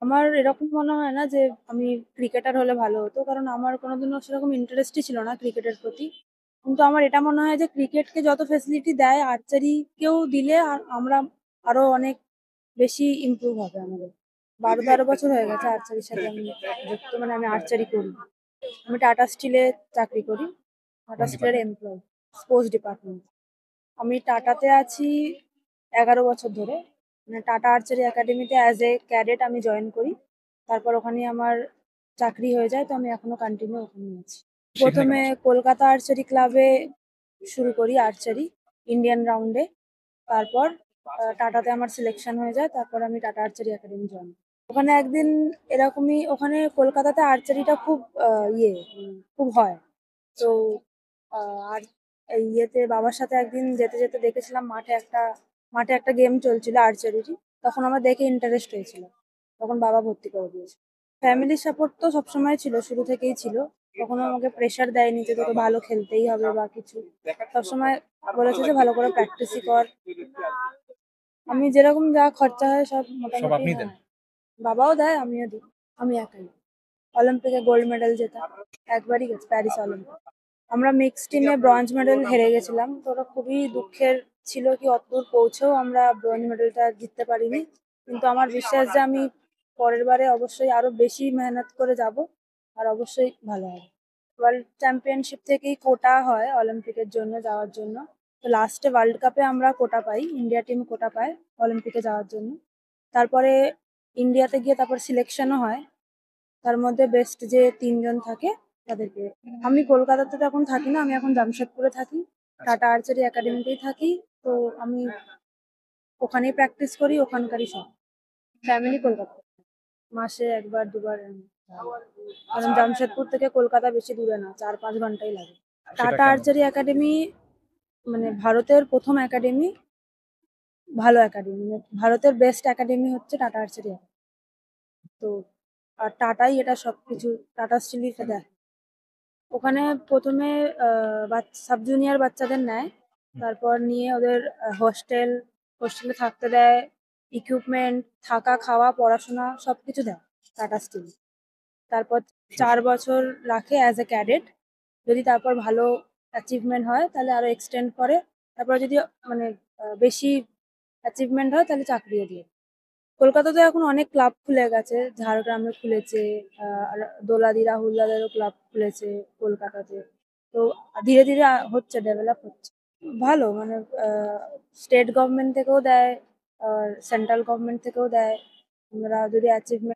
আমার এরকম মনে হয় না যে আমি ক্রিকেটার হলে ভালো হতো। কারণ আমার কোনোদিনও সেরকম ইন্টারেস্টই ছিল না ক্রিকেটের প্রতি। কিন্তু আমার এটা মনে হয় যে ক্রিকেটকে যত ফেসিলিটি দেয় আর্চারিকেও দিলে আমরা আরো অনেক বেশি ইমপ্রুভ হবে আমাদের। ১২-১৩ বছর হয়ে গেছে আর্চারির সাথে আমি যুক্ত, মানে আমি আর্চারি করি। আমি টাটা স্টিলে চাকরি করি। টাটা কোন স্টিলের ডিপার্টমেন্ট? Employee, sports department. আমি টাটাতে আছি ১১ বছর ধরে। মানে টাটা আর্চারি একাডেমিতে অ্যাজ এ ক্যাডেট আমি জয়েন করি। তারপর ওখানেই আমার চাকরি হয়ে যায়। তো আমি এখনো কন্টিনিউ ওখানেই আছি। সেখানে কেন ১ম এ আসা? কলকাতা আর্চারি ক্লাবে শুরু করি আর্চারি, ইন্ডিয়ান রাউন্ডে। তারপর টাটাতে আমার সিলেকশন হয়ে যায়। তারপর আমি টাটা আর্চারি একাডেমি জয়েন করি। ওখানে একদিন এরকমই, ওখানে কলকাতাতে আর্চারিটা খুব খুব হয়। তো আর এই ইয়েতে বাবার সাথে একদিন যেতে, যেতে দেখেছিলাম মাঠে একটা গেম চলছিল আর্চারিরই। তখন আমার দেখে ইন্টারেস্ট হয়েছিল। তখন বাবা ভর্তি করে দিয়েছে। ফ্যামিলির সাপোর্ট তো সবসময় ছিল, শুরু থেকেই ছিল। কখনো আমাকে প্রেশার দেয়নি যে তোকে ভালো খেলতেই হবে বা কিছু। সবসময় বলেছে যে ভালো করে প্র্যাকটিসই কর। আমি যেরকম যা খরচা হয় সব সব মোটামুটি আপনিই দেন? হ্যাঁ, বাবাও দেয় আমিও দিই। আমি একাই। অলিম্পিকে গোল্ড মেডেল জেতা একবারই গেছে, প্যারিস অলিম্পিক। আমরা মিক্স টিমে ব্রোঞ্জ মেডেল হেরে গেছিলাম। তো ওটা খুবই দুঃখের ছিল কি অতদূর পৌঁছেও আমরা ব্রোঞ্জ মেডেলটা জিততে পারিনি। কিন্তু আমার বিশ্বাস যে আমি পরের বারে অবশ্যই আরো বেশি মেহনত করে যাব আর অবশ্যই ভালো হবে। ওয়ার্ল্ড চ্যাম্পিয়নশিপ থেকেই কোটা হয় অলিম্পিকের জন্য যাওয়ার জন্য। তো লাস্টে ওয়ার্ল্ড কাপে আমরা কোটা পাই, ইন্ডিয়া টিম কোটা পায় অলিম্পিকে যাওয়ার জন্য। তারপরে ইন্ডিয়াতে গিয়ে তারপর সিলেকশনও হয়। তার মধ্যে বেস্ট যে ৩ জন থাকে তাদেরকে। আমি কলকাতাতে তো এখন থাকি না, আমি এখন জামশেদপুরে থাকি। আচ্ছা। টাটা আর্চারি একাডেমিতেই থাকি। তো আমি ওখানেই প্র্যাকটিস করি, ওখানকারই সব। ফ্যামিলি কলকাতায়। মাসে ১ বার ২ বার এরম যাই। কারণ জামশেদপুর থেকে কলকাতা বেশি দূরে না, ৪-৫ ঘন্টাই লাগে। সেটা টাটা কেন? আর্চারি একাডেমি মানে ভারতের ১ম একাডেমি, ভালো একাডেমি। মানে ভারতের বেস্ট একাডেমি হচ্ছে টাটা আর্চারি একাডেমি। তো আর টাটাই এটা সবকিছু, টাটা স্টিলই এটা দেয়। ওখানে ১ম এ সাব জুনিয়র বাচ্চাদের নেয়। হুম। তারপর নিয়ে ওদের হোস্টেলে থাকতে দেয়, ইকুইপমেন্ট, থাকা, খাওয়া, পড়াশোনা সবকিছু দেয় টাটা স্টিল। তারপর ৪ বছর রাখে অ্যাজ এ ক্যাডেট। যদি তারপর ভালো অ্যাচিভমেন্ট হয় তাহলে আরো এক্সটেন্ড করে। তারপর যদি মানে বেশি অ্যাচিভমেন্ট হয় তাহলে চাকরিও দিয়ে দেয়। কলকাতাতে এখন অনেক ক্লাব খুলে গেছে। ঝাড়গ্রামে খুলেছে, আর দোলাদি রাহুলদাদেরও ক্লাব খুলেছে কলকাতাতে। তো ধীরে, ধীরে হচ্ছে, ডেভেলপ হচ্ছে। ভালো মানে আ স্টেট গভর্নমেন্ট থেকেও দেয়, আর সেন্ট্রাল গভর্নমেন্ট থেকেও দেয়। আমরা যদি অ্যাচিভমেন্ট